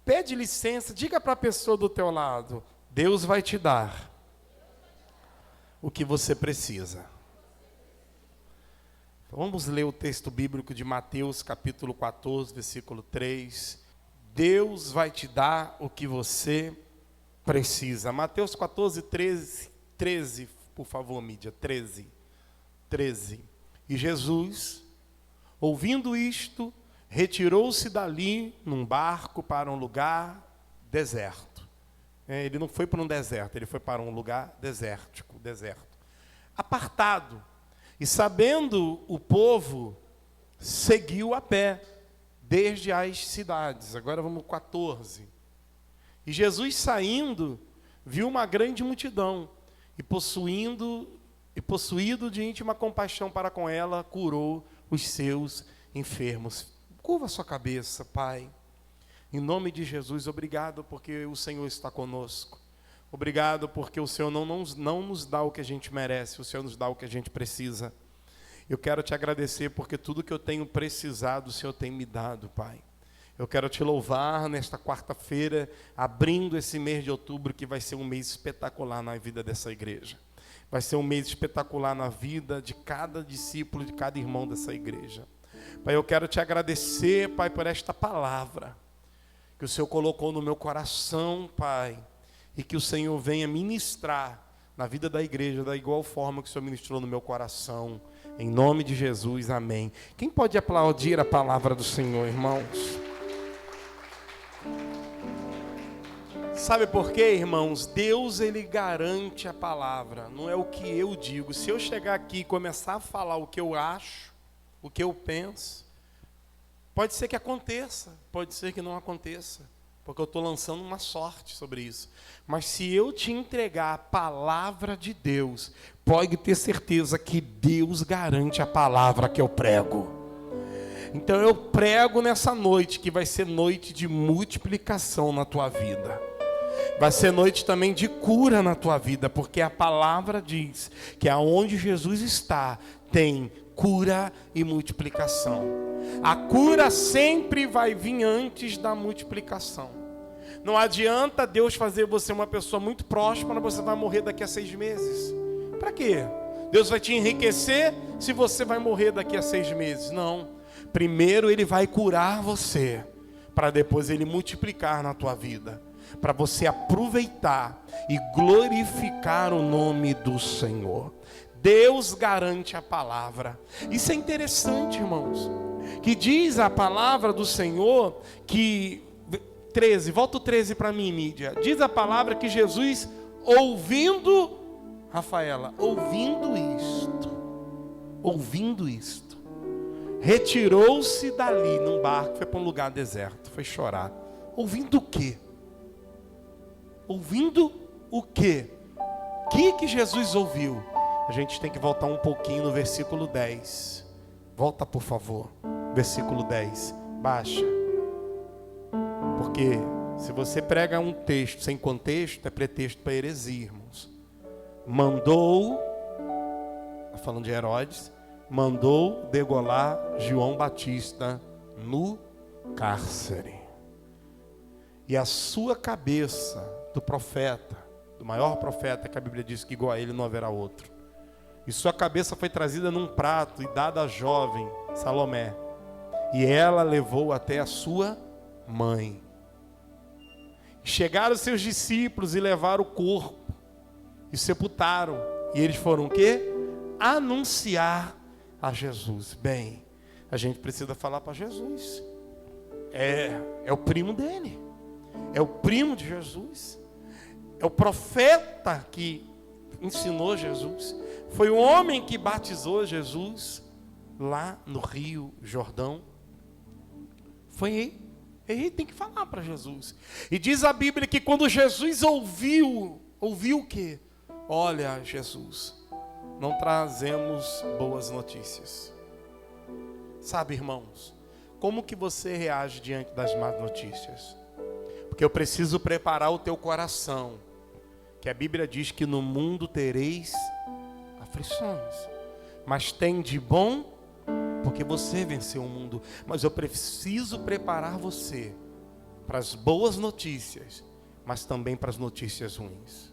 Pede licença, diga para a pessoa do teu lado, Deus vai te dar o que você precisa. Vamos ler o texto bíblico de Mateus, capítulo 14, versículo 3. Deus vai te dar o que você precisa. Mateus 14, 13, por favor, mídia, 13. E Jesus, ouvindo isto, retirou-se dali num barco para um lugar deserto. Ele não foi para um deserto, ele foi para um lugar desértico, deserto. Apartado. E sabendo o povo, seguiu a pé, desde as cidades. Agora vamos 14. E Jesus saindo, viu uma grande multidão, e possuído de íntima compaixão para com ela, curou os seus enfermos. Curva a sua cabeça, Pai. Em nome de Jesus, obrigado porque o Senhor está conosco. Obrigado porque o Senhor não nos dá o que a gente merece, o Senhor nos dá o que a gente precisa. Eu quero te agradecer porque tudo que eu tenho precisado, o Senhor tem me dado, Pai. Eu quero te louvar nesta quarta-feira, abrindo esse mês de outubro, que vai ser um mês espetacular na vida dessa igreja. Vai ser um mês espetacular na vida de cada discípulo, de cada irmão dessa igreja. Pai, eu quero te agradecer, Pai, por esta palavra que o Senhor colocou no meu coração, Pai, e que o Senhor venha ministrar na vida da igreja da igual forma que o Senhor ministrou no meu coração. Em nome de Jesus, amém. Quem pode aplaudir a palavra do Senhor, irmãos? Sabe por quê, irmãos? Deus, Ele garante a palavra, não é o que eu digo. Se eu chegar aqui e começar a falar o que eu acho, o que eu penso, pode ser que aconteça, pode ser que não aconteça, porque eu estou lançando uma sorte sobre isso. Mas se eu te entregar a palavra de Deus, pode ter certeza que Deus garante a palavra que eu prego. Então eu prego nessa noite, que vai ser noite de multiplicação na tua vida. Vai ser noite também de cura na tua vida, porque a palavra diz que aonde Jesus está, tem cura e multiplicação. A cura sempre vai vir antes da multiplicação. Não adianta Deus fazer você uma pessoa muito próspera, você vai morrer daqui a 6 meses. Para quê? Deus vai te enriquecer se você vai morrer daqui a 6 meses. Não. Primeiro Ele vai curar você, para depois Ele multiplicar na tua vida, para você aproveitar e glorificar o nome do Senhor. Deus garante a palavra. Isso é interessante, irmãos, que diz a palavra do Senhor que 13, volta o 13 para mim, mídia. Diz a palavra que Jesus, ouvindo, Rafaela, ouvindo isto, retirou-se dali num barco, foi para um lugar deserto, foi chorar. Ouvindo o quê? Ouvindo o quê? O que Jesus ouviu? A gente tem que voltar um pouquinho no versículo 10. Volta, por favor. Versículo 10. Baixa. Porque se você prega um texto sem contexto, é pretexto para heresia, irmãos. Mandou, está falando de Herodes, mandou degolar João Batista no cárcere. E a sua cabeça, do profeta, do maior profeta, que a Bíblia diz que igual a ele não haverá outro, e sua cabeça foi trazida num prato e dada à jovem Salomé, e ela levou até a sua mãe. Chegaram seus discípulos e levaram o corpo e sepultaram, e eles foram o quê? Anunciar a Jesus. Bem, a gente precisa falar para Jesus. É o primo dele, é o primo de Jesus, é o profeta que ensinou Jesus, foi o homem que batizou Jesus lá no Rio Jordão. Foi ele tem que falar para Jesus. E diz a Bíblia que quando Jesus ouviu o quê? Olha, Jesus, não trazemos boas notícias. Sabe, irmãos, como que você reage diante das más notícias? Porque eu preciso preparar o teu coração, que a Bíblia diz que no mundo tereis aflições, mas tem de bom, porque você venceu o mundo. Mas eu preciso preparar você para as boas notícias, mas também para as notícias ruins.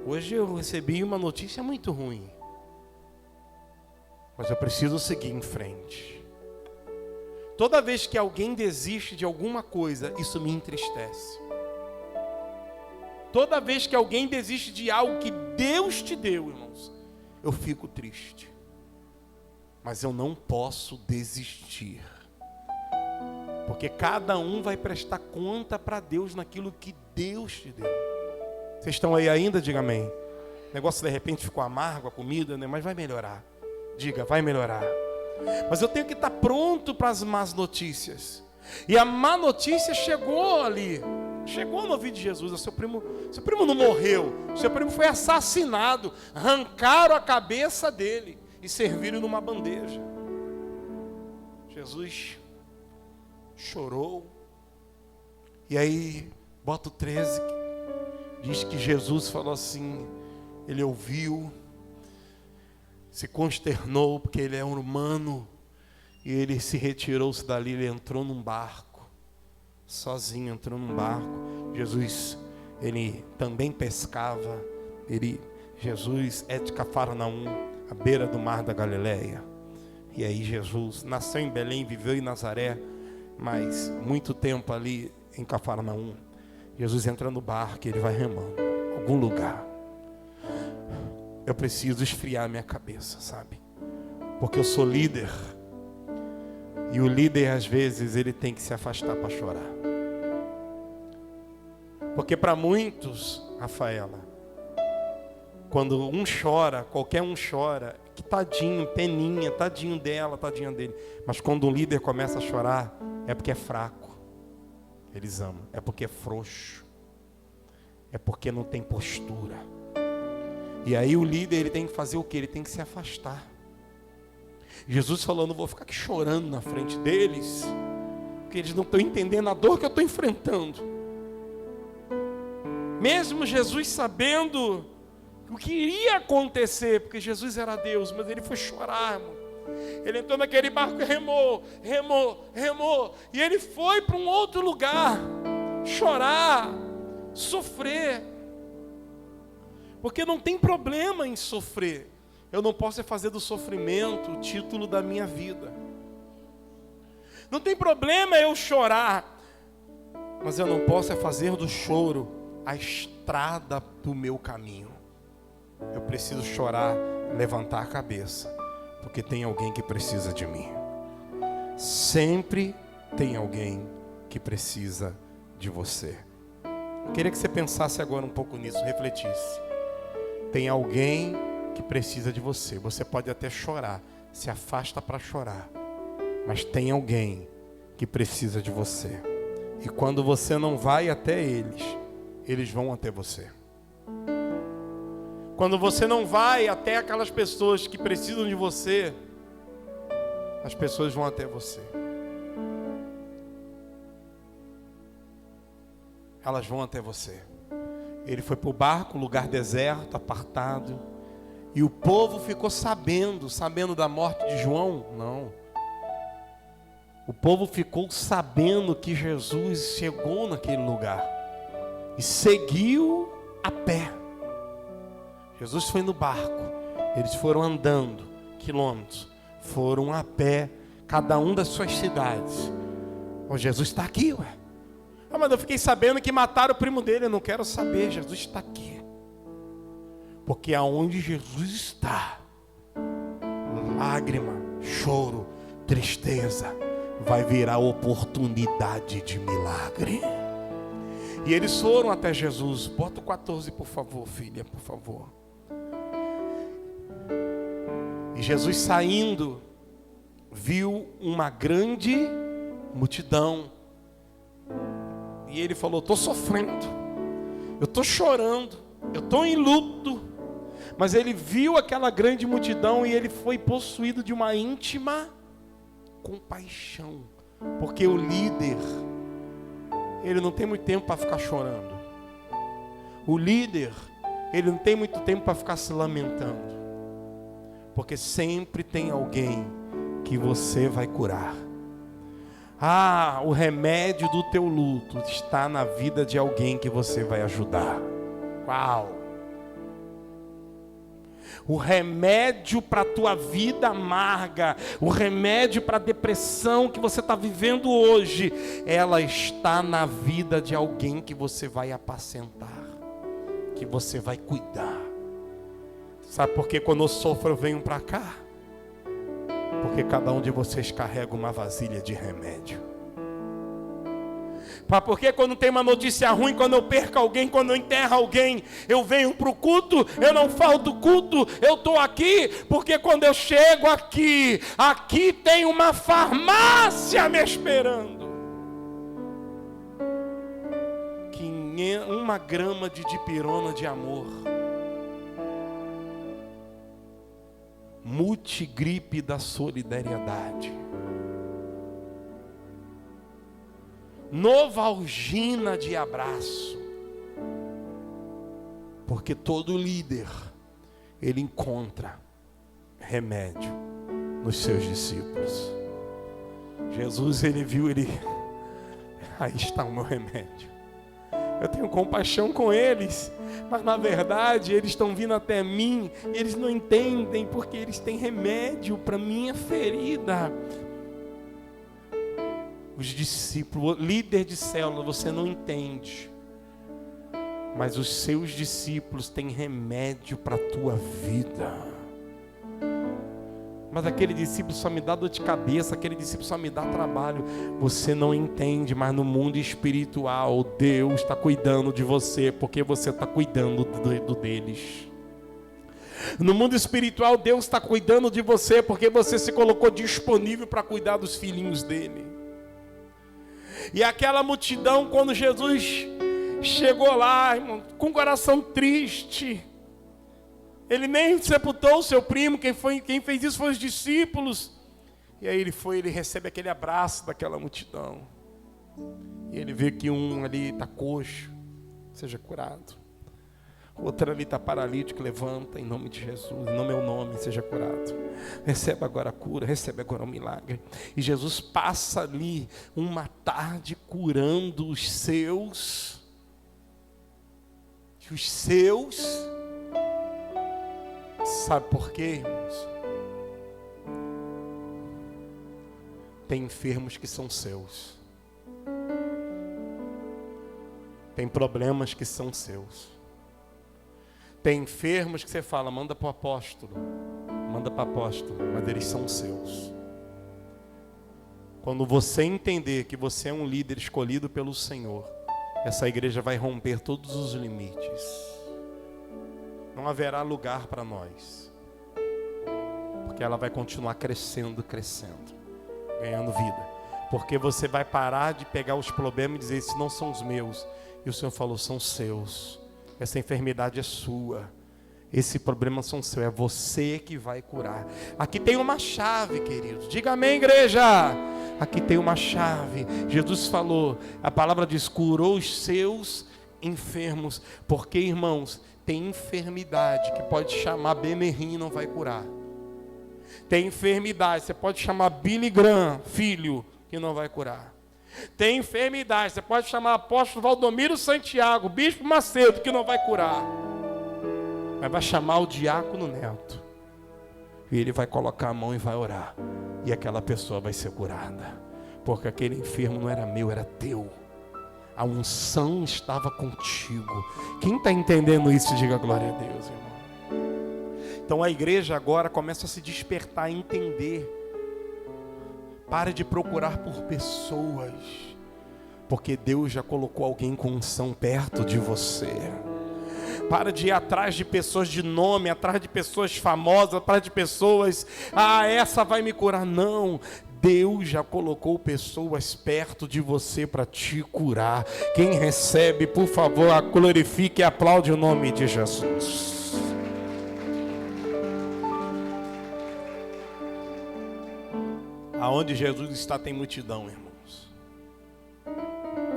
Hoje eu recebi uma notícia muito ruim, mas eu preciso seguir em frente. Toda vez que alguém desiste de alguma coisa, isso me entristece. Toda vez que alguém desiste de algo que Deus te deu, irmãos, eu fico triste. Mas eu não posso desistir. Porque cada um vai prestar conta para Deus naquilo que Deus te deu. Vocês estão aí ainda? Diga amém. O negócio de repente ficou amargo a comida, né? Mas vai melhorar. Diga, vai melhorar. Mas eu tenho que estar pronto para as más notícias. E a má notícia chegou ali. Chegou no ouvido de Jesus. O seu primo não morreu. O seu primo foi assassinado. Arrancaram a cabeça dele e serviram numa bandeja. Jesus chorou. E aí, bota o 13. Diz que Jesus falou assim. Ele ouviu. Se consternou, porque ele é um humano. E ele se retirou-se dali. Ele entrou num barco. Sozinho, entrou num barco. Jesus, ele também pescava. Jesus é de Cafarnaum, à beira do mar da Galileia. E aí Jesus nasceu em Belém, viveu em Nazaré, mas muito tempo ali em Cafarnaum. Jesus entra no barco e ele vai remando a algum lugar. Eu preciso esfriar minha cabeça, sabe? Porque eu sou líder. E o líder, às vezes, ele tem que se afastar para chorar. Porque para muitos, Rafaela, quando um chora, qualquer um chora, que tadinho, peninha, tadinho dela, tadinho dele. Mas quando um líder começa a chorar, é porque é fraco. Eles amam. É porque é frouxo. É porque não tem postura. E aí o líder, ele tem que fazer o quê? Ele tem que se afastar. Jesus falou, não vou ficar aqui chorando na frente deles, porque eles não estão entendendo a dor que eu estou enfrentando. Mesmo Jesus sabendo o que iria acontecer, porque Jesus era Deus, mas ele foi chorar, irmão. Ele entrou naquele barco e remou, e ele foi para um outro lugar, chorar, sofrer, porque não tem problema em sofrer. Eu não posso fazer do sofrimento o título da minha vida. Não tem problema eu chorar, mas eu não posso fazer do choro a estrada do meu caminho. Eu preciso chorar, levantar a cabeça, porque tem alguém que precisa de mim. Sempre tem alguém que precisa de você. Eu queria que você pensasse agora um pouco nisso, refletisse. Tem alguém que precisa de você. Você pode até chorar, se afasta para chorar, mas tem alguém que precisa de você. E quando você não vai até eles, eles vão até você. Quando você não vai até aquelas pessoas que precisam de você, as pessoas vão até você. Elas vão até você. Ele foi para o barco, lugar deserto, apartado. E o povo ficou sabendo da morte de João? Não. O povo ficou sabendo que Jesus chegou naquele lugar. E seguiu a pé. Jesus foi no barco. Eles foram andando quilômetros. Foram a pé, cada um das suas cidades. Oh, Jesus está aqui, ué. Ah, mas eu fiquei sabendo que mataram o primo dele. Eu não quero saber, Jesus está aqui. Porque aonde Jesus está, lágrima, choro, tristeza, vai virar oportunidade de milagre. E eles foram até Jesus. Bota o 14, por favor, filha, por favor. E Jesus saindo, viu uma grande multidão. E ele falou, estou sofrendo, eu estou chorando, eu estou em luto. Mas ele viu aquela grande multidão e ele foi possuído de uma íntima compaixão. Porque o líder, ele não tem muito tempo para ficar chorando. O líder, ele não tem muito tempo para ficar se lamentando. Porque sempre tem alguém que você vai curar. O remédio do teu luto está na vida de alguém que você vai ajudar. Uau! O remédio para a tua vida amarga, o remédio para a depressão que você está vivendo hoje, ela está na vida de alguém que você vai apacentar, que você vai cuidar. Sabe por que quando eu sofro eu venho para cá? Porque cada um de vocês carrega uma vasilha de remédio. Porque quando tem uma notícia ruim, quando eu perco alguém, quando eu enterro alguém, eu venho para o culto, eu não falto culto, eu estou aqui, porque quando eu chego aqui tem uma farmácia me esperando. 1 grama de dipirona de amor. Multigripe da solidariedade. Novalgina de abraço. Porque todo líder, ele encontra remédio nos seus discípulos. Jesus, ele viu, aí está o meu remédio. Eu tenho compaixão com eles, mas na verdade eles estão vindo até mim e eles não entendem, porque eles têm remédio para minha ferida. Os discípulos, líder de célula, você não entende, mas os seus discípulos têm remédio para a tua vida. Mas aquele discípulo só me dá dor de cabeça, aquele discípulo só me dá trabalho. Você não entende, mas no mundo espiritual, Deus está cuidando de você, porque você está cuidando deles. No mundo espiritual, Deus está cuidando de você, porque você se colocou disponível para cuidar dos filhinhos dele. E aquela multidão, quando Jesus chegou lá, irmão, com o coração triste, ele nem sepultou o seu primo, quem fez isso foi os discípulos. E aí ele recebe aquele abraço daquela multidão. E ele vê que um ali está coxo, seja curado. Outro ali está paralítico, levanta em nome de Jesus, no meu nome, seja curado. Recebe agora a cura, recebe agora o milagre. E Jesus passa ali uma tarde curando os seus. Sabe por quê, irmãos? Tem enfermos que são seus. Tem problemas que são seus. Tem enfermos que você fala, manda para o apóstolo, mas eles são seus. Quando você entender que você é um líder escolhido pelo Senhor, essa igreja vai romper todos os limites. Não haverá lugar para nós, porque ela vai continuar crescendo, ganhando vida. Porque você vai parar de pegar os problemas e dizer, esses não são os meus. E o Senhor falou, são seus. Essa enfermidade é sua. Esse problema são seus. É você que vai curar. Aqui tem uma chave, queridos. Diga amém, igreja. Aqui tem uma chave. Jesus falou, a palavra diz, curou os seus enfermos. Porque, irmãos, tem enfermidade que pode chamar Bemerrim e não vai curar. Tem enfermidade, você pode chamar Billy Graham, filho, que não vai curar. Tem enfermidade, você pode chamar apóstolo Valdomiro Santiago, bispo Macedo, que não vai curar. Mas vai chamar o diácono Neto. E ele vai colocar a mão e vai orar. E aquela pessoa vai ser curada. Porque aquele enfermo não era meu, era teu. A unção estava contigo. Quem está entendendo isso, diga glória a Deus, irmão. Então a igreja agora começa a se despertar, a entender. Pare de procurar por pessoas, porque Deus já colocou alguém com unção perto de você. Para de ir atrás de pessoas de nome, atrás de pessoas famosas, atrás de pessoas, essa vai me curar. Não, Deus já colocou pessoas perto de você para te curar. Quem recebe, por favor, glorifique e aplaude o nome de Jesus. Aonde Jesus está tem multidão, irmãos.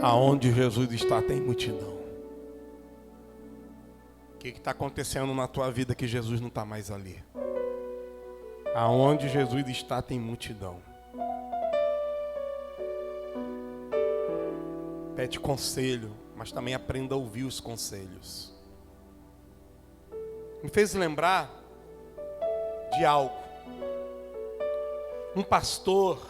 Aonde Jesus está tem multidão. O que está acontecendo na tua vida que Jesus não está mais ali? Aonde Jesus está tem multidão. pede conselho, mas também aprenda a ouvir os conselhos. Me fez lembrar de algo. Um pastor,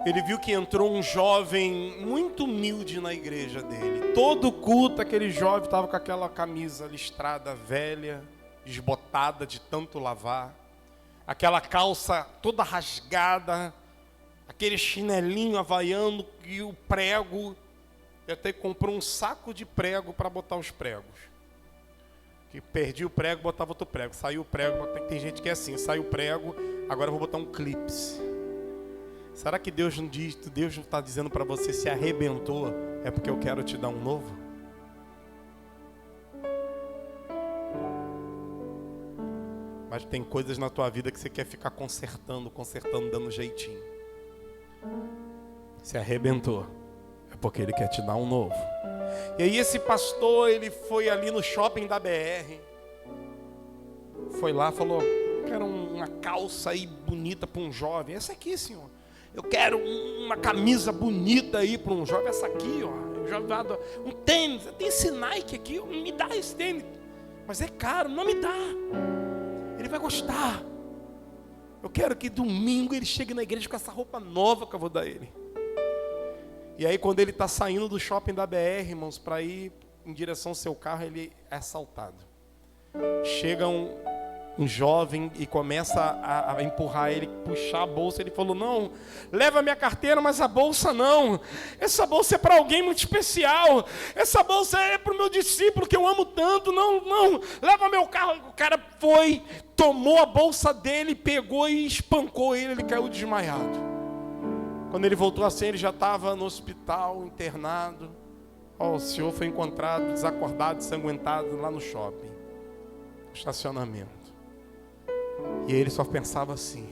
ele viu que entrou um jovem muito humilde na igreja dele. Todo culto, aquele jovem estava com aquela camisa listrada, velha, desbotada de tanto lavar. Aquela calça toda rasgada, aquele chinelinho havaiano e o prego. Ele até comprou um saco de prego para botar os pregos. Que perdi o prego, botava outro prego. Saiu o prego, tem gente que é assim, saiu o prego, agora eu vou botar um clips. Será que Deus não está dizendo para você, se arrebentou, é porque eu quero te dar um novo? Mas tem coisas na tua vida que você quer ficar consertando, dando jeitinho. Se arrebentou, é porque Ele quer te dar um novo. E aí esse pastor, ele foi ali no shopping da BR. Foi lá, falou, quero uma calça aí bonita para um jovem. Essa aqui, senhor. Eu quero uma camisa bonita aí para um jovem. Essa aqui, ó. Eu já dado um tênis. Tem esse Nike aqui, me dá esse tênis. Mas é caro, não me dá. Ele vai gostar. Eu quero que domingo ele chegue na igreja com essa roupa nova que eu vou dar a ele. E aí quando ele está saindo do shopping da BR, irmãos, para ir em direção ao seu carro, ele é assaltado. Chega um jovem e começa a empurrar ele, puxar a bolsa. Ele falou, não, leva a minha carteira, mas a bolsa não. Essa bolsa é para alguém muito especial. Essa bolsa é para o meu discípulo que eu amo tanto. Não, leva meu carro. O cara foi, tomou a bolsa dele, pegou e espancou ele. Ele caiu desmaiado. Quando ele voltou assim, ele já estava no hospital, internado. O senhor foi encontrado desacordado, ensanguentado lá no shopping, no estacionamento. E ele só pensava assim,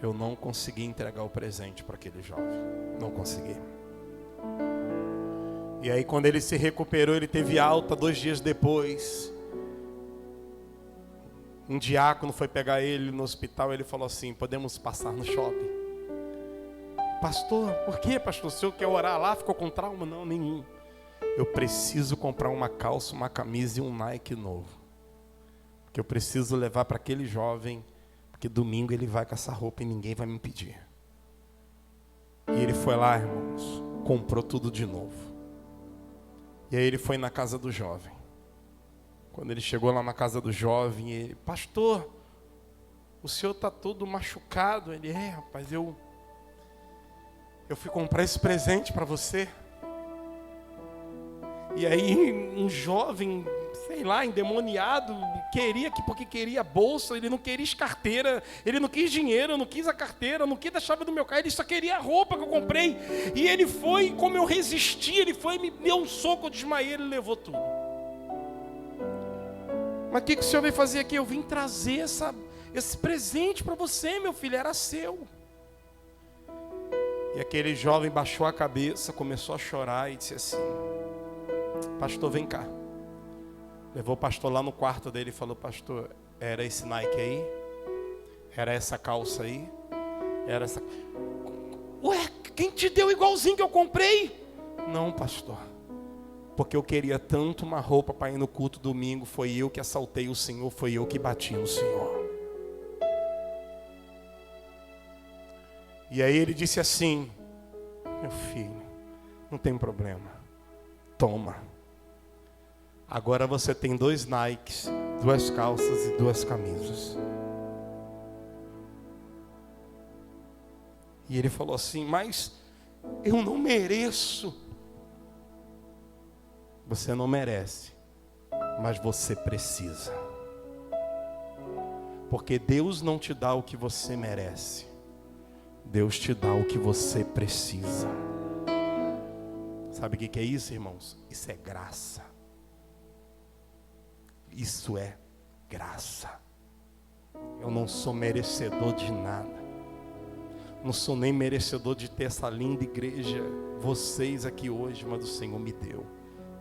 eu não consegui entregar o presente para aquele jovem. Não consegui. E aí quando ele se recuperou, ele teve alta 2 dias depois. Um diácono foi pegar ele no hospital, ele falou assim, podemos passar no shopping? Pastor, por que, pastor? O senhor quer orar lá? Ficou com trauma? Não, nenhum. Eu preciso comprar uma calça, uma camisa e um Nike novo. Porque eu preciso levar para aquele jovem, porque domingo ele vai com essa roupa e ninguém vai me impedir. E ele foi lá, irmãos, comprou tudo de novo. E aí ele foi na casa do jovem. Quando ele chegou lá na casa do jovem, ele, pastor, o senhor está todo machucado. Ele, rapaz, eu fui comprar esse presente para você. E aí um jovem, sei lá, endemoniado, porque queria a bolsa, ele não queria carteira, ele não quis dinheiro, eu não quis a carteira, eu não quis a chave do meu carro, ele só queria a roupa que eu comprei. E ele foi, como eu resisti, ele foi, me deu um soco, eu desmaiei, ele levou tudo. Mas o que o senhor veio fazer aqui? Eu vim trazer esse presente para você, meu filho, era seu. E aquele jovem baixou a cabeça, começou a chorar e disse assim, pastor, vem cá. Levou o pastor lá no quarto dele e falou, pastor, era esse Nike aí? Era essa calça aí? Era essa... Ué, quem te deu igualzinho que eu comprei? Não, pastor. Porque eu queria tanto uma roupa para ir no culto domingo, foi eu que assaltei o Senhor, foi eu que bati no Senhor. E aí ele disse assim, meu filho, não tem problema, toma. Agora você tem 2 Nikes, 2 calças e 2 camisas. E ele falou assim, mas eu não mereço. Você não merece, mas você precisa. Porque Deus não te dá o que você merece. Deus te dá o que você precisa. Sabe o que é isso, irmãos? Isso é graça. Isso é graça. Eu não sou merecedor de nada. Não sou nem merecedor de ter essa linda igreja, vocês aqui hoje, mas o Senhor me deu.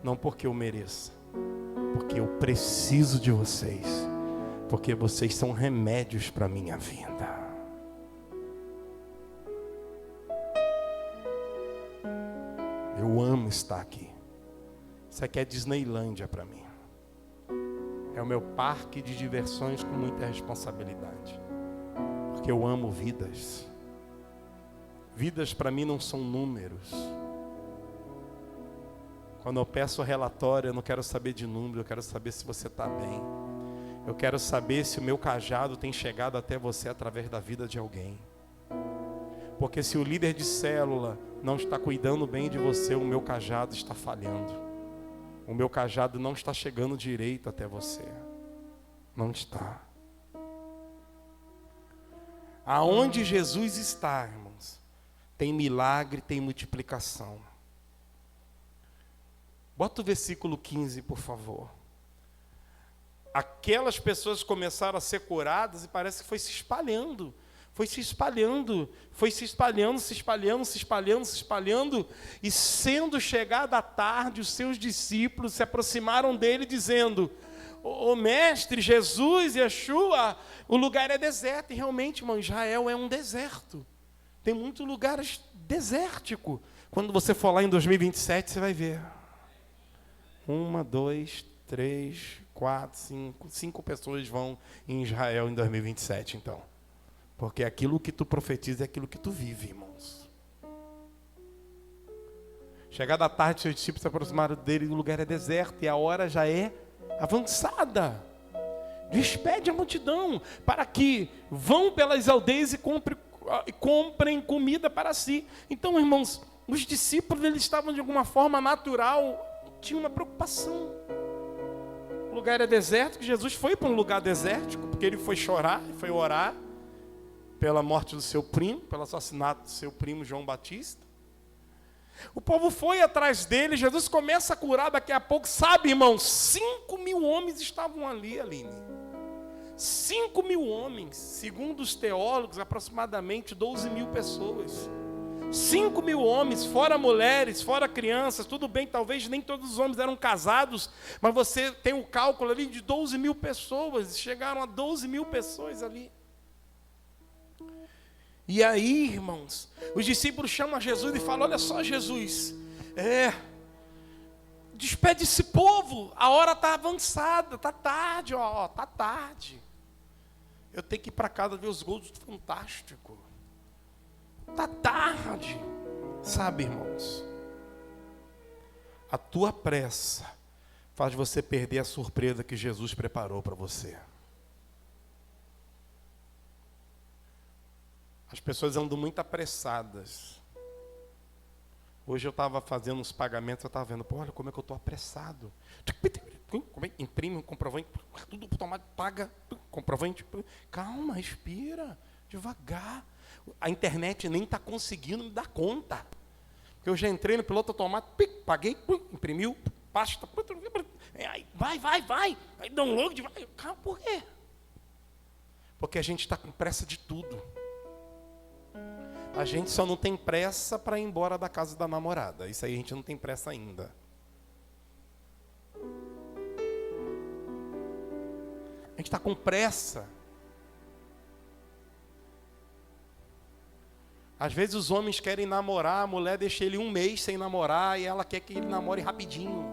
Não porque eu mereça, porque eu preciso de vocês, porque vocês são remédios para a minha vida. Eu amo estar aqui. Isso aqui é Disneylândia para mim. É o meu parque de diversões com muita responsabilidade. Porque eu amo vidas. Vidas para mim não são números. Quando eu peço relatório, eu não quero saber de número, eu quero saber se você está bem. Eu quero saber se o meu cajado tem chegado até você através da vida de alguém. Porque se o líder de célula não está cuidando bem de você, o meu cajado está falhando. O meu cajado não está chegando direito até você. Não está. Aonde Jesus está, irmãos, tem milagre, tem multiplicação. Bota o versículo 15, por favor. Aquelas pessoas começaram a ser curadas e parece que foi se espalhando. Foi se espalhando, foi se espalhando, se espalhando, se espalhando, se espalhando. E sendo chegada a tarde, os seus discípulos se aproximaram dele dizendo: "Ô mestre, Jesus, Yeshua, o lugar é deserto." E realmente, irmão, Israel é um deserto. Tem muitos lugares desérticos. Quando você for lá em 2027, você vai ver. 1, 2, 3, 4, 5 pessoas vão em Israel em 2027, então. Porque aquilo que tu profetiza é aquilo que tu vive, irmãos. Chegada a tarde, seus discípulos se aproximaram dele, o lugar é deserto e a hora já é avançada. Despede a multidão para que vão pelas aldeias e comprem comida para si. Então, irmãos, os discípulos eles estavam de alguma forma natural, tinham uma preocupação. O lugar é deserto, que Jesus foi para um lugar desértico, porque ele foi chorar, foi orar pela morte do seu primo, pelo assassinato do seu primo João Batista. O povo foi atrás dele, Jesus começa a curar daqui a pouco. Sabe, irmãos, 5.000 homens estavam ali, Aline. 5.000 homens, segundo os teólogos, aproximadamente 12.000 pessoas. 5.000 homens, fora mulheres, fora crianças. Tudo bem, talvez nem todos os homens eram casados, mas você tem um cálculo ali de 12.000 pessoas. Chegaram a 12.000 pessoas ali. E aí, irmãos, os discípulos chamam a Jesus e falam: "Olha só, Jesus, despede esse povo, a hora está avançada, está tarde, está tarde. Eu tenho que ir para casa ver os gols do Fantástico. Está tarde." Sabe, irmãos, a tua pressa faz você perder a surpresa que Jesus preparou para você. As pessoas andam muito apressadas. Hoje eu estava fazendo uns pagamentos, eu estava vendo, olha como é que eu estou apressado. Imprime um comprovante, tudo automático, paga, comprovante. Calma, respira, devagar. A internet nem está conseguindo me dar conta. Porque eu já entrei no piloto automático, paguei, imprimiu, pasta. Aí, vai. Aí download, vai. Calma, por quê? Porque a gente está com pressa de tudo. A gente só não tem pressa para ir embora da casa da namorada. Isso aí a gente não tem pressa ainda. A gente está com pressa. Às vezes os homens querem namorar, a mulher deixa ele 1 mês sem namorar e ela quer que ele namore rapidinho.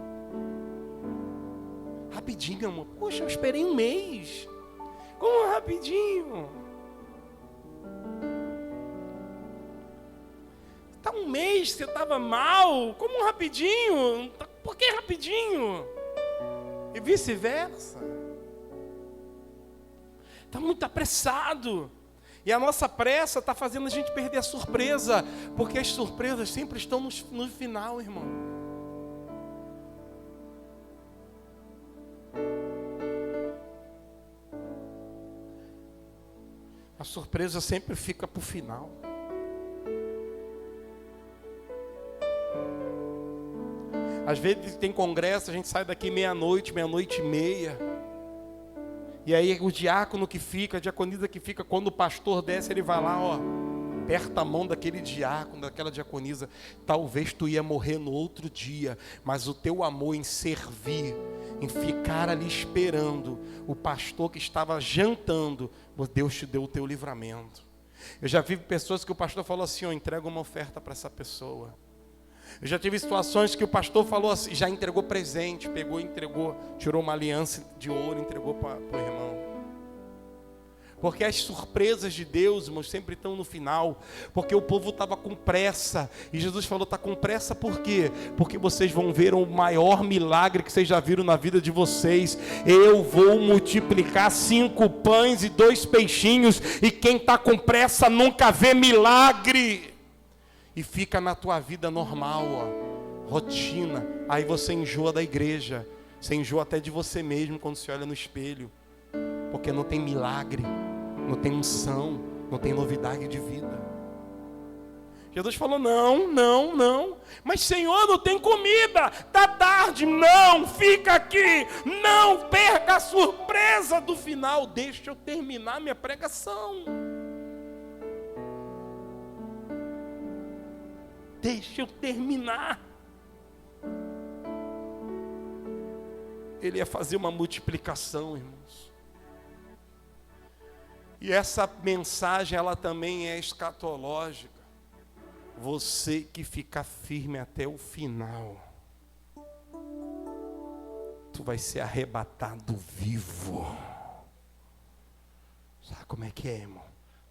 Rapidinho, amor. Poxa, eu esperei 1 mês. Como rapidinho? Está 1 mês, você estava mal. Como rapidinho? Por que rapidinho? E vice-versa. Está muito apressado. E a nossa pressa está fazendo a gente perder a surpresa. Porque as surpresas sempre estão no final, irmão. A surpresa sempre fica para o final. Às vezes tem congresso, a gente sai daqui meia-noite, meia-noite e meia. E aí o diácono que fica, a diaconisa que fica, quando o pastor desce, ele vai lá, aperta a mão daquele diácono, daquela diaconisa. Talvez tu ia morrer no outro dia, mas o teu amor em servir, em ficar ali esperando o pastor que estava jantando, Deus te deu o teu livramento. Eu já vi pessoas que o pastor falou assim, entrega uma oferta para essa pessoa. Eu já tive situações que o pastor falou assim, já entregou presente, pegou, entregou, tirou uma aliança de ouro, entregou para o irmão. Porque as surpresas de Deus, irmãos, sempre estão no final. Porque o povo estava com pressa. E Jesus falou, está com pressa por quê? Porque vocês vão ver o maior milagre que vocês já viram na vida de vocês. Eu vou multiplicar 5 pães e 2 peixinhos. E quem está com pressa nunca vê milagre. E fica na tua vida normal, ó, rotina. Aí você enjoa da igreja. Você enjoa até de você mesmo quando se olha no espelho. Porque não tem milagre, não tem unção, não tem novidade de vida. Jesus falou, não. Mas Senhor, não tem comida, está tarde. Não, fica aqui. Não perca a surpresa do final. Deixa eu terminar minha pregação. Deixa eu terminar. Ele ia fazer uma multiplicação, irmãos. E essa mensagem, ela também é escatológica. Você que fica firme até o final, tu vai ser arrebatado vivo. Sabe como é que é, irmão?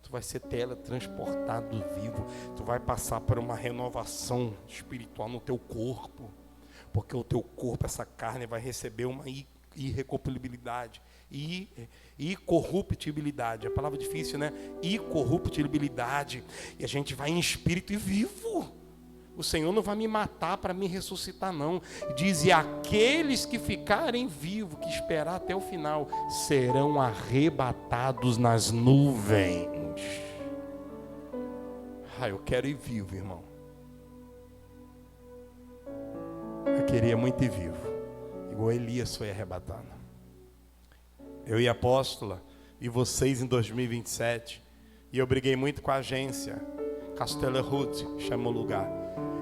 Tu vai ser teletransportado vivo. Tu vai passar por uma renovação espiritual no teu corpo. Porque o teu corpo, essa carne, vai receber uma irrecompatibilidade. Incorruptibilidade, a palavra difícil, né? Incorruptibilidade. E a gente vai em espírito e vivo. O Senhor não vai me matar para me ressuscitar, não. Diz, e aqueles que ficarem vivos, que esperar até o final, serão arrebatados nas nuvens. Eu quero ir vivo, irmão. Eu queria muito ir vivo, igual Elias foi arrebatado. Eu e a apóstola, e vocês em 2027, e eu briguei muito com a agência, Castelo Ruth, chama o lugar.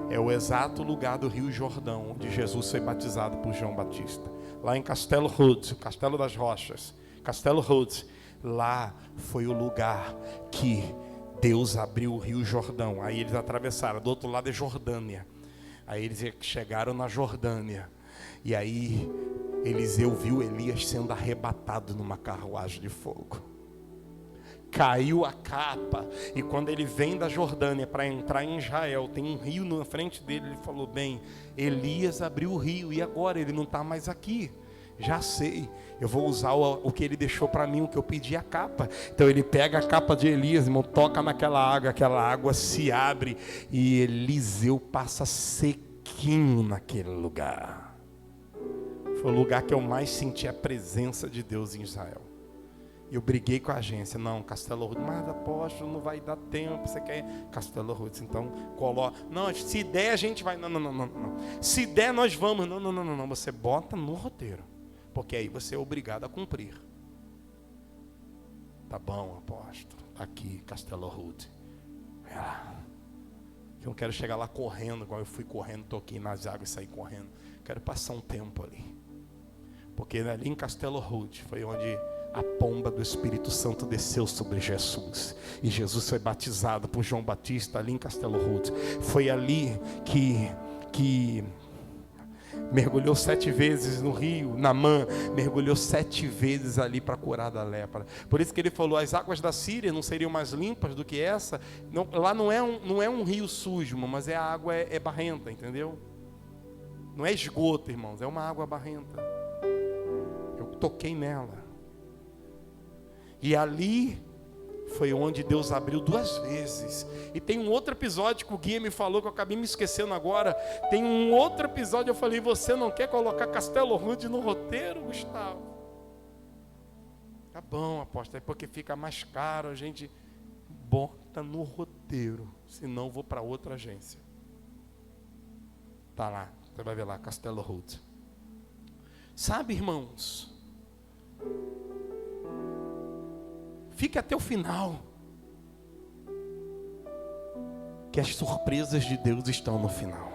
É o exato lugar do Rio Jordão, onde Jesus foi batizado por João Batista. Lá em Castelo Ruth, Castelo das Rochas, Castelo Ruth, lá foi o lugar que Deus abriu o Rio Jordão. Aí eles atravessaram, do outro lado é Jordânia. Aí eles chegaram na Jordânia, e aí Eliseu viu Elias sendo arrebatado numa carruagem de fogo. Caiu a capa, e quando ele vem da Jordânia para entrar em Israel, tem um rio na frente dele, ele falou, bem, Elias abriu o rio, e agora ele não está mais aqui. Já sei, eu vou usar o que ele deixou para mim, o que eu pedi, a capa. Então ele pega a capa de Elias, irmão, toca naquela água, aquela água se abre, e Eliseu passa sequinho naquele lugar. Foi o lugar que eu mais senti a presença de Deus em Israel. Eu briguei com a agência, não, Castelo Ruth, mas apóstolo, não vai dar tempo, você quer Castelo Ruth, então coloca, não, se der a gente vai, não, se der nós vamos, não, você bota no roteiro, porque aí você é obrigado a cumprir. Tá bom, apóstolo, aqui, Castelo Ruth. Eu não quero chegar lá correndo, igual eu fui correndo, toquei nas águas e saí correndo, quero passar um tempo ali. Porque ali em Castelo Ruth foi onde a pomba do Espírito Santo desceu sobre Jesus. E Jesus foi batizado por João Batista ali em Castelo Ruth. Foi ali que mergulhou 7 vezes no rio, Naamã mergulhou 7 vezes ali para curar da lepra. Por isso que ele falou, as águas da Síria não seriam mais limpas do que essa. Não, lá não é um rio sujo, mas a água é barrenta, entendeu? Não é esgoto, irmãos, é uma água barrenta. Eu toquei nela. E ali foi onde Deus abriu 2 vezes. E tem um outro episódio que o guia me falou, que eu acabei me esquecendo agora. Tem um outro episódio, eu falei, você não quer colocar Castelo Ruth no roteiro, Gustavo? Tá bom, apóstolo, é porque fica mais caro, a gente bota no roteiro, senão eu vou para outra agência. Tá lá, você vai ver lá, Castelo Ruth. Sabe, irmãos, fique até o final, que as surpresas de Deus estão no final.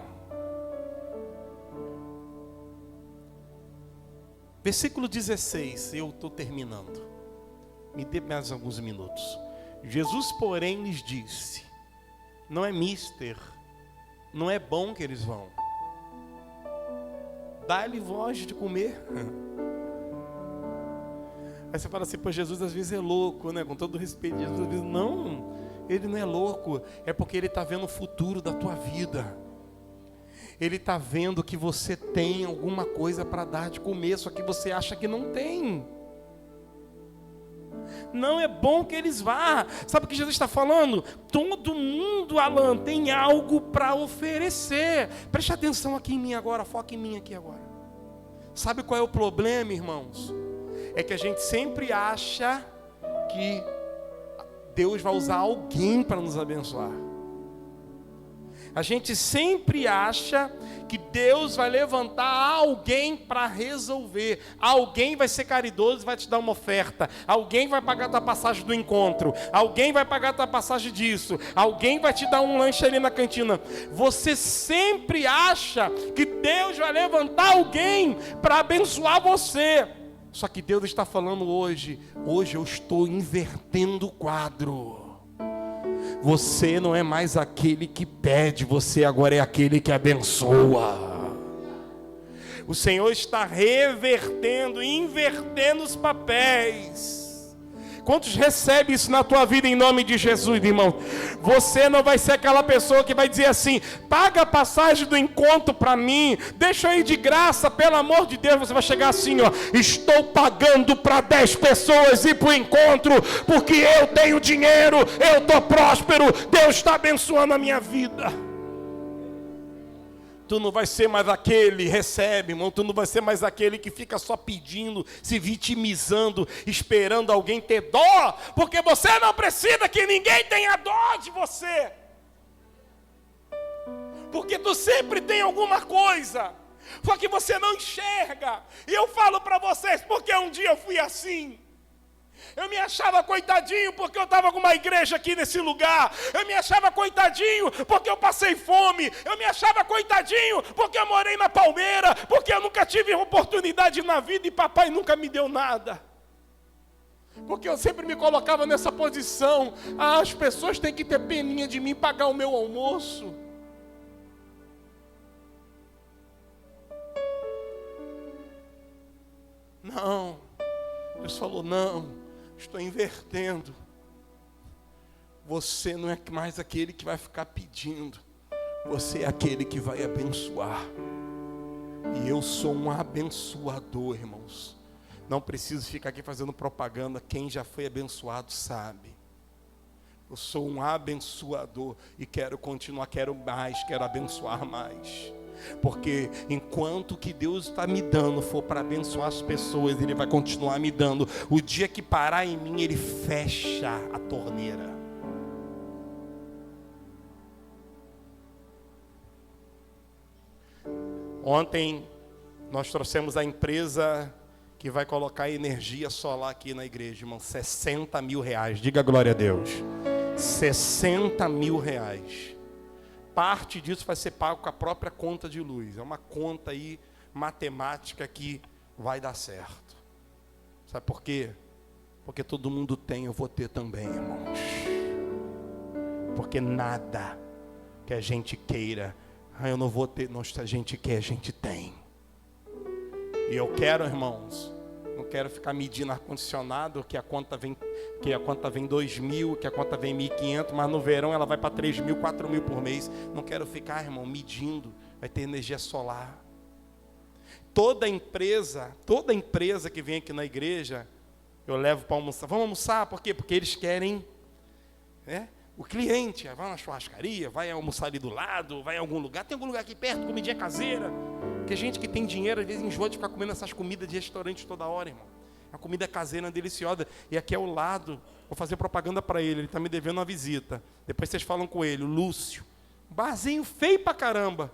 Versículo 16, eu estou terminando. Me dê mais alguns minutos. Jesus, porém, lhes disse, não é mister, não é bom que eles vão. Dá-lhe voz de comer. Aí você fala assim, pô, Jesus às vezes é louco, né? Com todo respeito, Jesus às vezes, não, ele não é louco, é porque ele está vendo o futuro da tua vida. Ele está vendo que você tem alguma coisa para dar de comer, só que você acha que não tem. Não é bom que eles vá. Sabe o que Jesus está falando? Todo mundo, Alan, tem algo para oferecer. Preste atenção aqui em mim agora, foca em mim aqui agora. Sabe qual é o problema, irmãos? É que a gente sempre acha que Deus vai usar alguém para nos abençoar. A gente sempre acha que Deus vai levantar alguém para resolver. Alguém vai ser caridoso e vai te dar uma oferta. Alguém vai pagar a tua passagem do encontro. Alguém vai pagar a tua passagem disso. Alguém vai te dar um lanche ali na cantina. Você sempre acha que Deus vai levantar alguém para abençoar você. Só que Deus está falando hoje eu estou invertendo o quadro. Você não é mais aquele que pede, você agora é aquele que abençoa. O Senhor está revertendo, invertendo os papéis. Quantos recebem isso na tua vida em nome de Jesus, irmão? Você não vai ser aquela pessoa que vai dizer assim, paga a passagem do encontro para mim, deixa eu ir de graça, pelo amor de Deus. Você vai chegar assim, ó, estou pagando para 10 pessoas ir para o encontro, porque eu tenho dinheiro, eu estou próspero, Deus está abençoando a minha vida. Tu não vai ser mais aquele, recebe, irmão, tu não vai ser mais aquele que fica só pedindo, se vitimizando, esperando alguém ter dó, porque você não precisa que ninguém tenha dó de você. Porque tu sempre tem alguma coisa, só que você não enxerga. E eu falo para vocês, porque um dia eu fui assim. Eu me achava coitadinho porque eu estava com uma igreja aqui nesse lugar. Eu me achava coitadinho porque eu passei fome. Eu me achava coitadinho porque eu morei na palmeira, porque eu nunca tive oportunidade na vida e papai nunca me deu nada. Porque eu sempre me colocava nessa posição. As pessoas têm que ter peninha de mim pagar o meu almoço. Não. Deus falou, não. Estou invertendo. Você não é mais aquele que vai ficar pedindo. Você é aquele que vai abençoar. E eu sou um abençoador, irmãos. Não preciso ficar aqui fazendo propaganda. Quem já foi abençoado sabe. Eu sou um abençoador e quero continuar, quero mais, quero abençoar mais. Porque enquanto que Deus está me dando for para abençoar as pessoas, Ele vai continuar me dando. O dia que parar em mim, Ele fecha a torneira. Ontem nós trouxemos a empresa que vai colocar energia solar aqui na igreja, irmão, 60 mil reais, diga glória a Deus. 60 mil reais. Parte disso vai ser pago com a própria conta de luz. É uma conta aí, matemática, que vai dar certo. Sabe por quê? Porque todo mundo tem, eu vou ter também, irmãos. Porque nada que a gente queira, eu não vou ter, não, se a gente quer, a gente tem. E eu quero, irmãos, não quero ficar medindo ar-condicionado, que a conta vem 2.000, que a conta vem 1.500, mas no verão ela vai para 3.000, 4.000 por mês. Não quero ficar, irmão, medindo. Vai ter energia solar. Toda empresa que vem aqui na igreja, eu levo para almoçar. Vamos almoçar, por quê? Porque eles querem, né? O cliente vai na churrascaria, vai almoçar ali do lado, vai em algum lugar. Tem algum lugar aqui perto, comidinha caseira. Porque gente que tem dinheiro, às vezes enjoa de ficar comendo essas comidas de restaurante toda hora, irmão. A comida caseira é deliciosa. E aqui ao lado, vou fazer propaganda para ele está me devendo uma visita. Depois vocês falam com ele, o Lúcio. Barzinho feio pra caramba.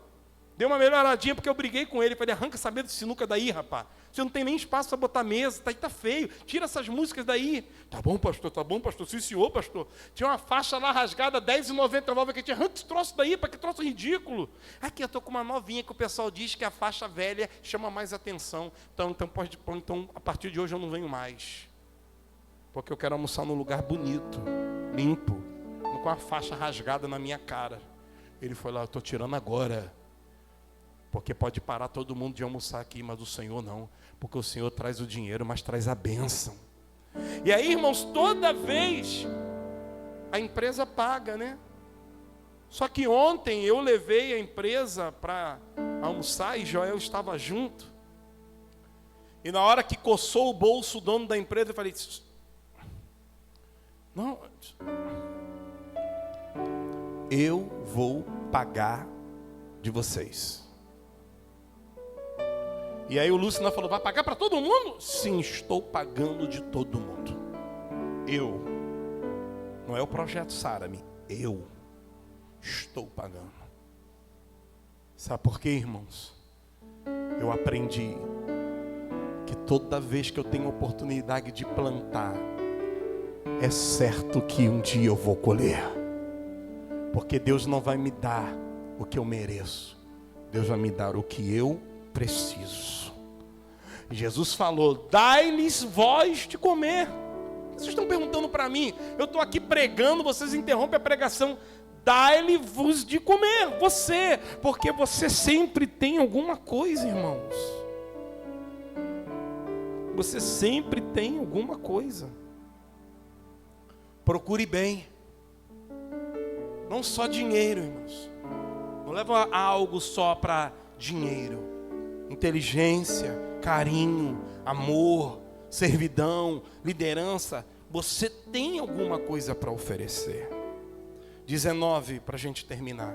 Deu uma melhoradinha porque eu briguei com ele. Falei, arranca essa mesa de sinuca daí, rapaz. Você não tem nem espaço para botar mesa, tá feio. Tira essas músicas daí. Tá bom, pastor, sim, senhor, pastor. Tinha uma faixa lá rasgada, R$10,99, que tinha, arranca esse troço daí, para que troço ridículo. Aqui eu tô com uma novinha que o pessoal diz que a faixa velha chama mais atenção. Então a partir de hoje eu não venho mais. Porque eu quero almoçar num lugar bonito, limpo, não com a faixa rasgada na minha cara. Ele foi lá, eu estou tirando agora. Porque pode parar todo mundo de almoçar aqui, mas o Senhor não. Porque o Senhor traz o dinheiro, mas traz a bênção. E aí, irmãos, toda vez a empresa paga, né? Só que ontem eu levei a empresa para almoçar e Joel estava junto. E na hora que coçou o bolso o dono da empresa, eu falei: não, eu vou pagar de vocês. E aí o Lúcio falou: vai pagar para todo mundo? Sim, estou pagando de todo mundo. Eu. Não é o projeto Sarami. Eu estou pagando. Sabe por quê, irmãos? Eu aprendi que toda vez que eu tenho oportunidade de plantar, é certo que um dia eu vou colher. Porque Deus não vai me dar o que eu mereço. Deus vai me dar o que eu preciso. Jesus falou: dai-lhes voz de comer. Vocês estão perguntando para mim, eu estou aqui pregando, vocês interrompem a pregação. Dai-lhe-vos de comer, você, porque você sempre tem alguma coisa, irmãos. Você sempre tem alguma coisa. Procure bem. Não só dinheiro, irmãos. Não leva algo só para dinheiro. Inteligência, carinho, amor, servidão, liderança. Você tem alguma coisa para oferecer. 19, para a gente terminar.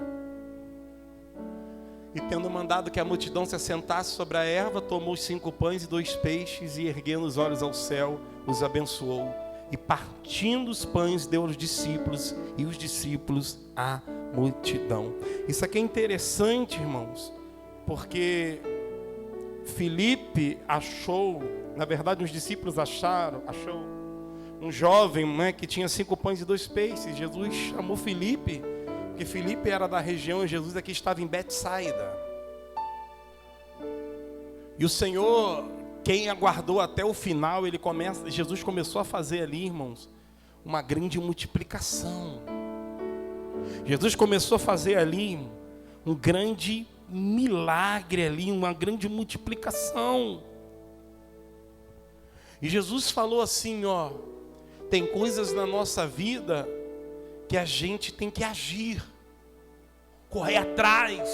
E tendo mandado que a multidão se assentasse sobre a erva, tomou os 5 pães e 2 peixes, e erguendo os olhos ao céu, os abençoou. E partindo os pães, deu aos discípulos, e os discípulos à multidão. Isso aqui é interessante, irmãos, porque Filipe achou, na verdade os discípulos achou um jovem, né, que tinha 5 pães e 2 peixes. Jesus chamou Filipe, porque Filipe era da região e Jesus aqui estava em Betsaida. E o Senhor, quem aguardou até o final, Jesus começou a fazer ali, irmãos, uma grande multiplicação. Jesus começou a fazer ali um grande milagre ali, uma grande multiplicação. E Jesus falou assim, ó: tem coisas na nossa vida que a gente tem que agir, correr atrás,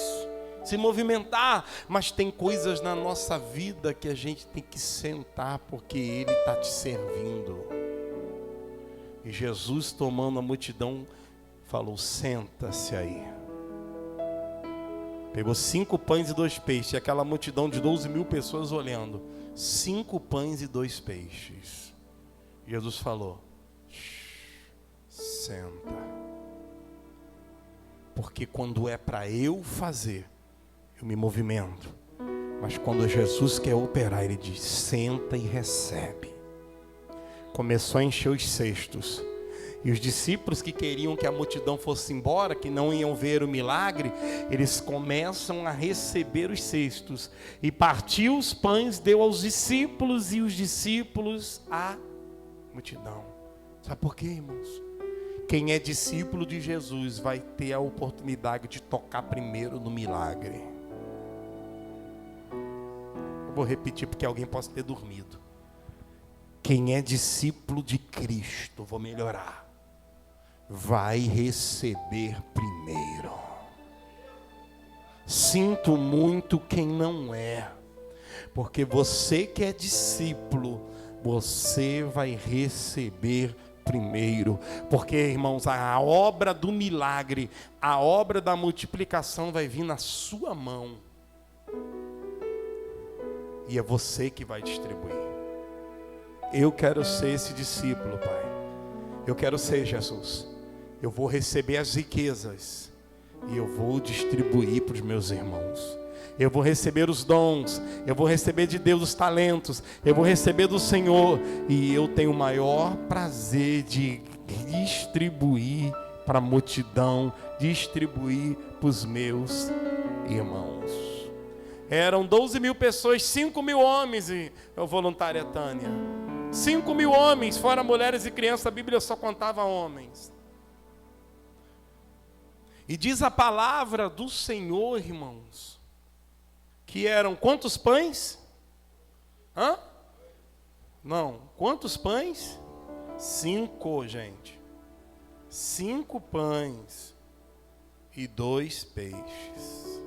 se movimentar, mas tem coisas na nossa vida que a gente tem que sentar, porque Ele está te servindo. E Jesus, tomando a multidão, falou: senta-se aí. Pegou 5 pães e 2 peixes, e aquela multidão de 12.000 pessoas olhando. 5 pães e 2 peixes. Jesus falou: senta. Porque quando é para eu fazer, eu me movimento. Mas quando Jesus quer operar, Ele diz: senta e recebe. Começou a encher os cestos. E os discípulos que queriam que a multidão fosse embora, que não iam ver o milagre, eles começam a receber os cestos. E partiu os pães, deu aos discípulos, e os discípulos à multidão. Sabe por quê, irmãos? Quem é discípulo de Jesus vai ter a oportunidade de tocar primeiro no milagre. Eu vou repetir porque alguém pode ter dormido. Quem é discípulo de Cristo, vou melhorar, vai receber primeiro. Sinto muito quem não é, porque você que é discípulo, você vai receber primeiro. Porque, irmãos, a obra do milagre, a obra da multiplicação vai vir na sua mão. E é você que vai distribuir. Eu quero ser esse discípulo, Pai. Eu quero ser Jesus. Eu vou receber as riquezas e eu vou distribuir para os meus irmãos. Eu vou receber os dons, eu vou receber de Deus os talentos, eu vou receber do Senhor, e eu tenho o maior prazer de distribuir para a multidão, distribuir para os meus irmãos. Eram 12.000 pessoas, 5.000 homens, e eu voluntária Tânia. 5.000 homens, fora mulheres e crianças, a Bíblia só contava homens. E diz a palavra do Senhor, irmãos, que eram quantos pães? Hã? Não, quantos pães? 5, gente. 5 pães e 2 peixes.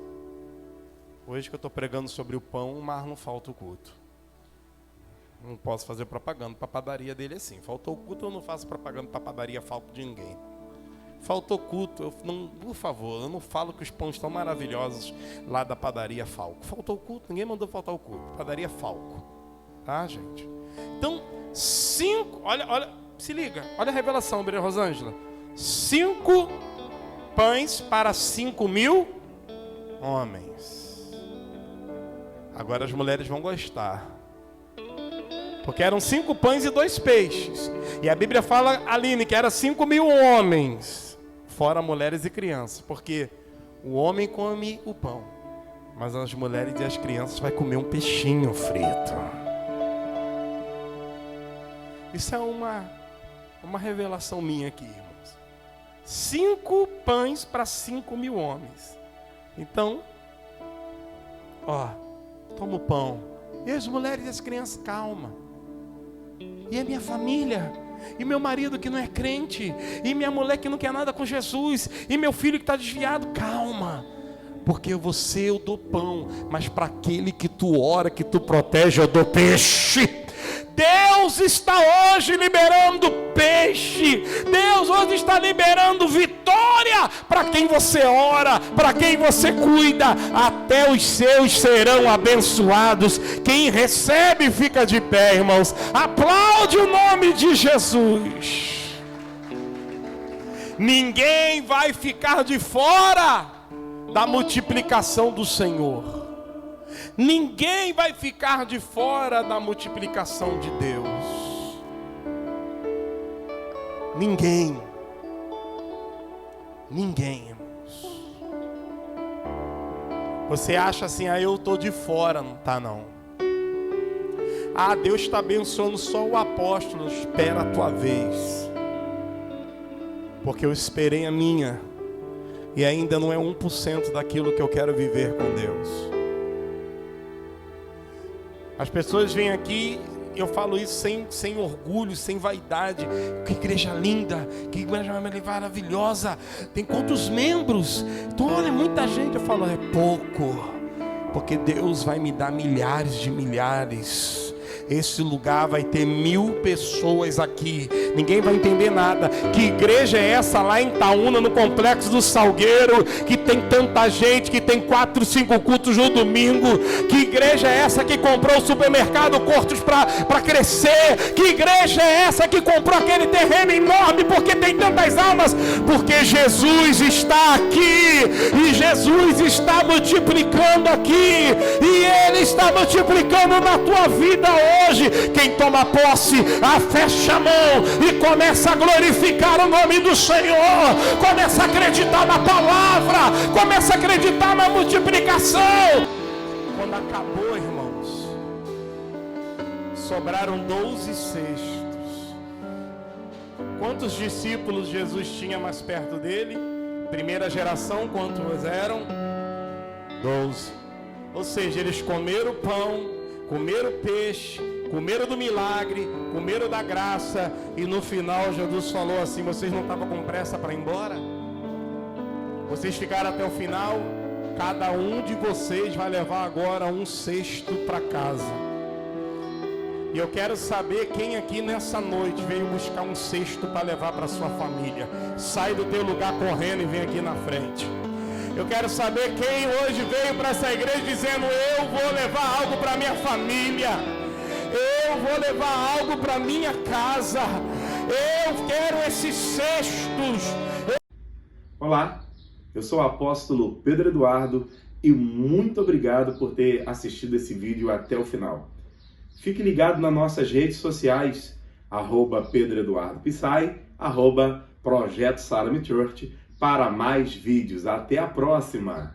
Hoje que eu estou pregando sobre o pão, mas não falta o culto. Não posso fazer propaganda para a padaria dele assim. Faltou o culto, eu não faço propaganda para a padaria Falco de ninguém. Faltou culto, por favor, eu não falo que os pães estão maravilhosos lá da padaria Falco. Faltou culto, ninguém mandou faltar o culto. Padaria Falco. Tá, gente? Então, 5, olha, se liga, olha a revelação, Maria Rosângela. 5 pães para 5.000 homens. Agora as mulheres vão gostar. Porque eram 5 pães e 2 peixes. E a Bíblia fala, Aline, que era 5.000 homens. Fora mulheres e crianças. Porque o homem come o pão. Mas as mulheres e as crianças vão comer um peixinho frito. Isso é uma revelação minha aqui, irmãos. 5 pães para 5.000 homens. Então, toma o pão. E as mulheres e as crianças, calma. E a minha família, e meu marido que não é crente, e minha mulher que não quer nada com Jesus, e meu filho que está desviado, calma. Porque você eu dou pão, mas para aquele que tu ora, que tu protege, eu dou peixe. Deus está hoje liberando peixe. Deus hoje está liberando vitória para quem você ora, para quem você cuida. Até os seus serão abençoados. Quem recebe fica de pé, irmãos. Aplaude o nome de Jesus. Ninguém vai ficar de fora da multiplicação do Senhor. Ninguém vai ficar de fora da multiplicação de Deus. Ninguém. Ninguém, irmãos. Você acha assim, eu estou de fora. Não está, não. Deus está abençoando só o apóstolo. Espera a tua vez. Porque eu esperei a minha. E ainda não é 1% daquilo que eu quero viver com Deus. As pessoas vêm aqui, eu falo isso sem orgulho, sem vaidade. Que igreja linda, que igreja maravilhosa. Tem quantos membros? Então olha, muita gente. Eu falo, é pouco. Porque Deus vai me dar milhares de milhares. Esse lugar vai ter 1.000 pessoas aqui. Ninguém vai entender nada. Que igreja é essa lá em Itaúna, no Complexo do Salgueiro, que tem tanta gente, que tem 4, 5 cultos no domingo? Que igreja é essa que comprou o supermercado Cortos para crescer? Que igreja é essa que comprou aquele terreno enorme porque tem tantas almas? Porque Jesus está aqui. E Jesus está multiplicando aqui. E Ele está multiplicando na tua vida hoje. Quem toma posse, fecha a mão e começa a glorificar o nome do Senhor. Começa a acreditar na palavra. Começa a acreditar na multiplicação. Quando acabou, irmãos, sobraram 12 cestos. Quantos discípulos Jesus tinha mais perto dele? Primeira geração, quantos eram? 12. Ou seja, eles comeram o pão, comeram o peixe, comeram do milagre, comeram da graça. E no final Jesus falou assim: vocês não estavam com pressa para ir embora? Vocês ficaram até o final? Cada um de vocês vai levar agora um cesto para casa. E eu quero saber quem aqui nessa noite veio buscar um cesto para levar para sua família. Sai do teu lugar correndo e vem aqui na frente. Eu quero saber quem hoje veio para essa igreja dizendo: eu vou levar algo para minha família. Eu vou levar algo para minha casa. Eu quero esses cestos. Olá, eu sou o apóstolo Pedro Eduardo e muito obrigado por ter assistido esse vídeo até o final. Fique ligado nas nossas redes sociais, @Pedro Eduardo Pissai, @Projeto Salem Church, para mais vídeos. Até a próxima!